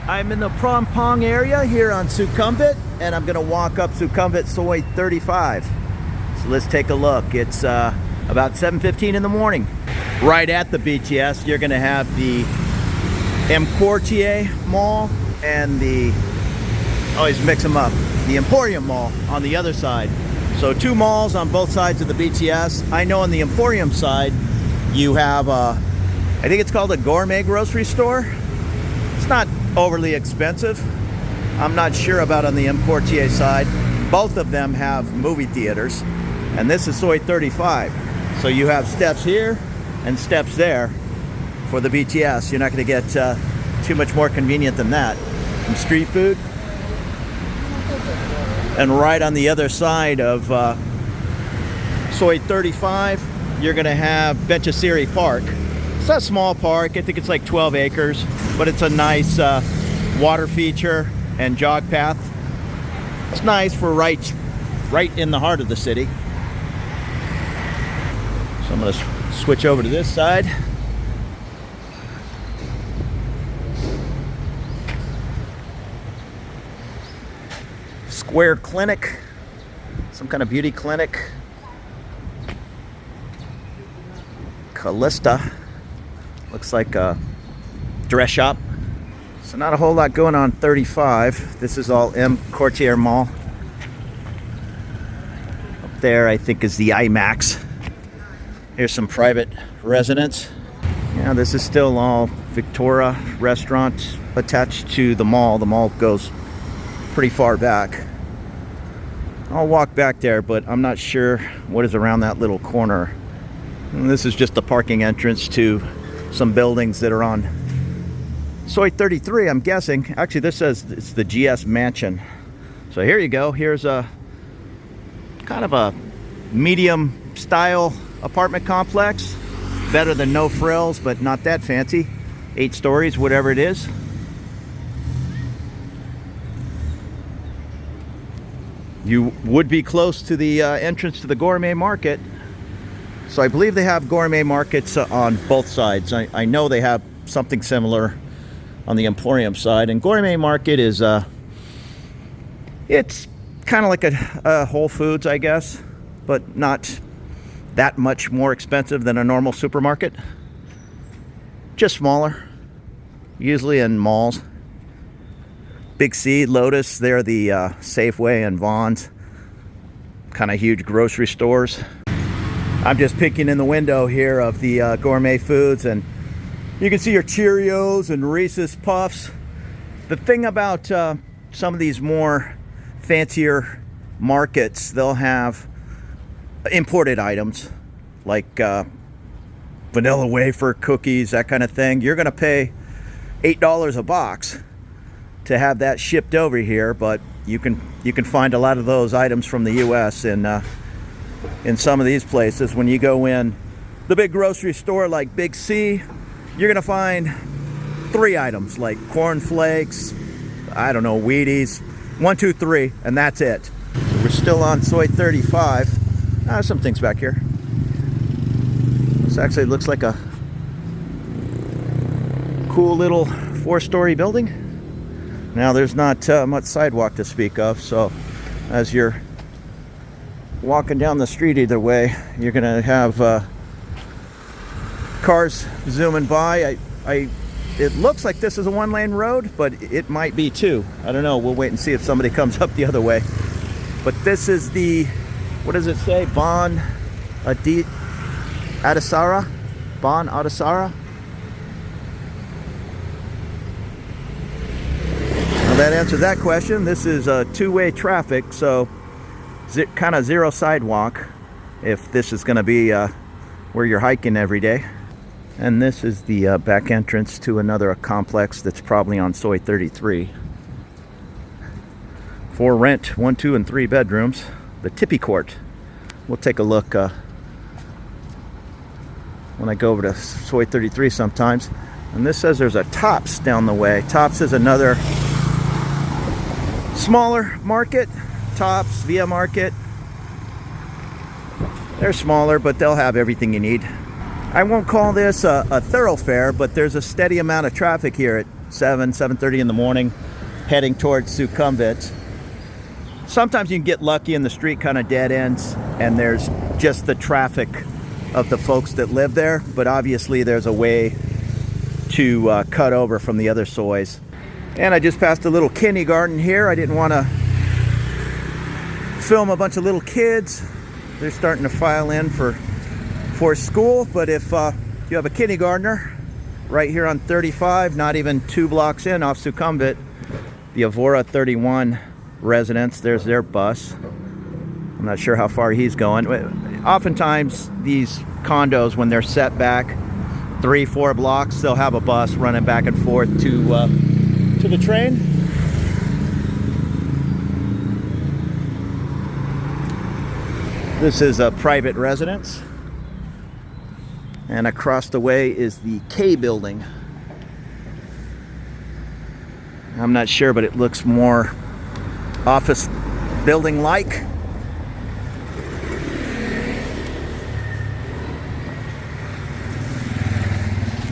I'm in the Prompong area here on Sukhumvit, and I'm gonna walk up Sukhumvit Soi 35. So let's take a look. It's about 7:15 in the morning. Right at the BTS, you're gonna have the Quartier Mall and the, always mix them up, the Emporium Mall on the other side. So two malls on both sides of the BTS. I know on the Emporium side, you have, I think it's called a gourmet grocery store. It's not overly expensive. I'm not sure about on the Quartier side. Both of them have movie theaters, and this is Soi 35. So you have steps here and steps there for the BTS. You're not going to get too much more convenient than that. Some street food. And right on the other side of Soi 35, you're going to have Benchasiri Park. It's a small park. I think it's like 12 acres, but it's a nice water feature and jog path. It's nice for right in the heart of the city. So I'm going to switch over to this side. Square Clinic, some kind of beauty clinic. Callista, looks like a dress shop. So not a whole lot going on 35. This is all Quartier Mall. Up there I think is the IMAX. Here's some private residence. Yeah, this is still all Victoria restaurant attached to the mall. The mall goes pretty far back. I'll walk back there, but I'm not sure what is around that little corner. And this is just the parking entrance to some buildings that are on Soi 33, I'm guessing. Actually, this says it's the GS Mansion. So here you go. Here's a kind of a medium style apartment complex. Better than no frills, but not that fancy. 8 stories, whatever it is. You would be close to the entrance to the gourmet market. So I believe they have gourmet markets on both sides. I know they have something similar on the Emporium side. And gourmet market is, it's kind of like a Whole Foods, I guess, but not that much more expensive than a normal supermarket. Just smaller, usually in malls. Big C, Lotus, they're the Safeway and Vons, kind of huge grocery stores. I'm just peeking in the window here of the gourmet foods, and you can see your Cheerios and Reese's Puffs. The thing about some of these more fancier markets, they'll have imported items like vanilla wafer cookies, that kind of thing. You're going to pay $8 a box to have that shipped over here, but you can find a lot of those items from the US in some of these places. When you go in the big grocery store like Big C, you're gonna find 3 items like corn flakes, I don't know, Wheaties, 1, 2, 3, and that's it. We're still on Soi 35. Some things back here. This actually looks like a cool little 4-story building. Now there's not much sidewalk to speak of, so as you're walking down the street either way, you're gonna have cars zooming by. It looks like this is a 1-lane road, but it might be 2. I don't know. We'll wait and see if somebody comes up the other way. But this is the, what does it say? Bon Adisara? Bon Adisara? That answers that question. This is a 2-way traffic, so kind of zero sidewalk if this is going to be where you're hiking every day. And this is the back entrance to another complex that's probably on Soi 33. For rent, 1, 2, and 3 bedrooms. The Tippy Court. We'll take a look when I go over to Soi 33 sometimes. And this says there's a Tops down the way. Tops is another smaller market. Tops, Via Market. They're smaller, but they'll have everything you need. I won't call this a thoroughfare, but there's a steady amount of traffic here at 7:30 in the morning, heading towards Sukhumvit. Sometimes you can get lucky and the street kind of dead ends and there's just the traffic of the folks that live there, but obviously there's a way to cut over from the other soys. And I just passed a little kindergarten here. I didn't want to film a bunch of little kids. They're starting to file in for school, but if you have a kindergartner right here on 35, not even 2 blocks in off Sukhumvit, the Avora 31 residents, there's their bus. I'm not sure how far he's going. Oftentimes these condos, when they're set back 3-4 blocks, they'll have a bus running back and forth to the train. This is a private residence, and across the way is the K building. I'm not sure, but it looks more office building like.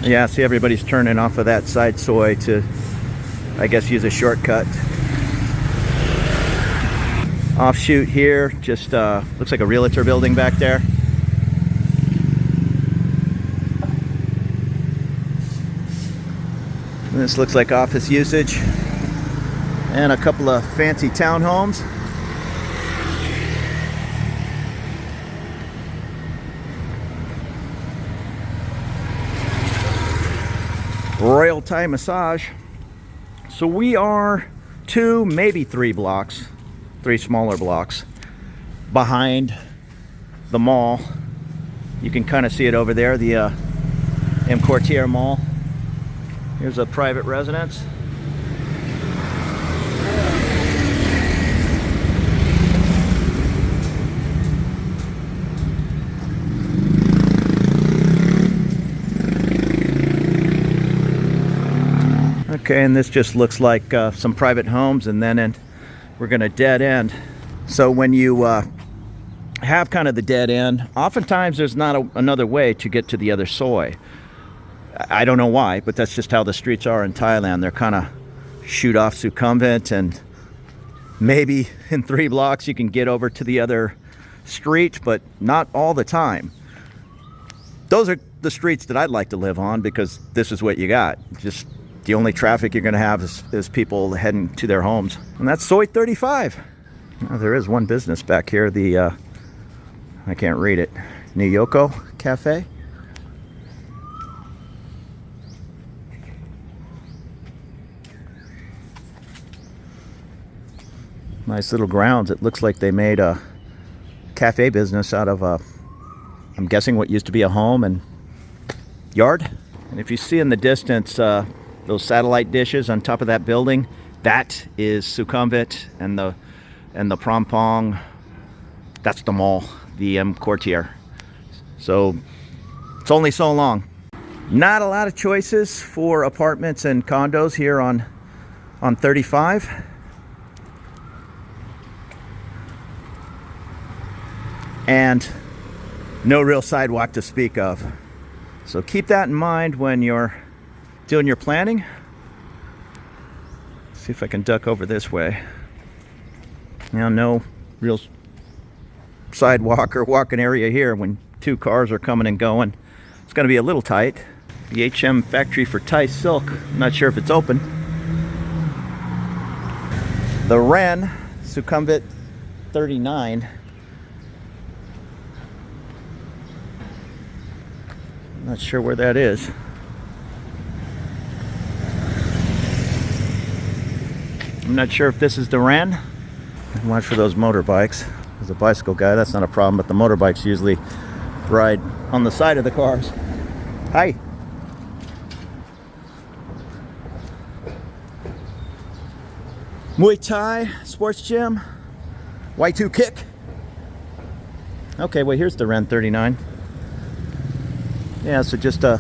Yeah, see, everybody's turning off of that side soy to, I guess, use a shortcut. Offshoot here, just looks like a realtor building back there. And this looks like office usage. And a couple of fancy townhomes. Royal Thai massage. So we are 2, maybe 3 blocks, 3 smaller blocks behind the mall. You can kind of see it over there, the M Quartier Mall. Here's a private residence. Okay, and this just looks like some private homes, and then we're going to dead end. So when you have kind of the dead end, oftentimes there's not another way to get to the other soy. I don't know why, but that's just how the streets are in Thailand. They're kind of shoot off Sukhumvit, and maybe in 3 blocks you can get over to the other street, but not all the time. Those are the streets that I'd like to live on, because this is what you got. Just the only traffic you're going to have is people heading to their homes. And that's Soy 35. Now, there is one business back here, the, I can't read it, Nyoko Cafe. Nice little grounds. It looks like they made a cafe business out of I'm guessing what used to be a home and yard. And if you see in the distance, those satellite dishes on top of that building, that is Sukhumvit, and the Prompong, that's the mall, the M Quartier. So it's only so long. Not a lot of choices for apartments and condos here on 35. And no real sidewalk to speak of. So keep that in mind when you're doing your planning. See if I can duck over this way. Now, no real sidewalk or walking area here when 2 cars are coming and going. It's going to be a little tight. The HM factory for Thai silk, I'm not sure if it's open. The Ren, Sukhumvit 39. Not sure where that is. I'm not sure if this is the Ren. Watch for those motorbikes. There's a bicycle guy, that's not a problem, but the motorbikes usually ride on the side of the cars. Hi. Muay Thai, sports gym, Y2 kick. Okay, well, here's the Ren 39. Yeah, so just a,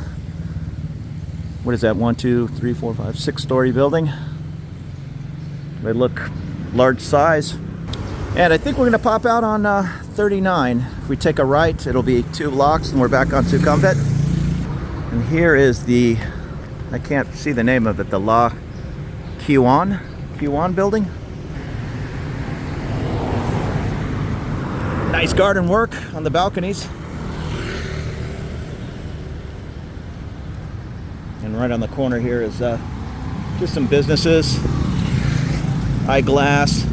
what is that, 1, 2, 3, 4, 5, 6-story building. They look large size. And I think we're going to pop out on 39. If we take a right, it'll be 2 blocks and we're back on Sukhumvit. And here is the I can't see the name of it. The La Kiwan building. Nice garden work on the balconies. And right on the corner here is just some businesses, eyeglass,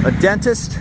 a dentist,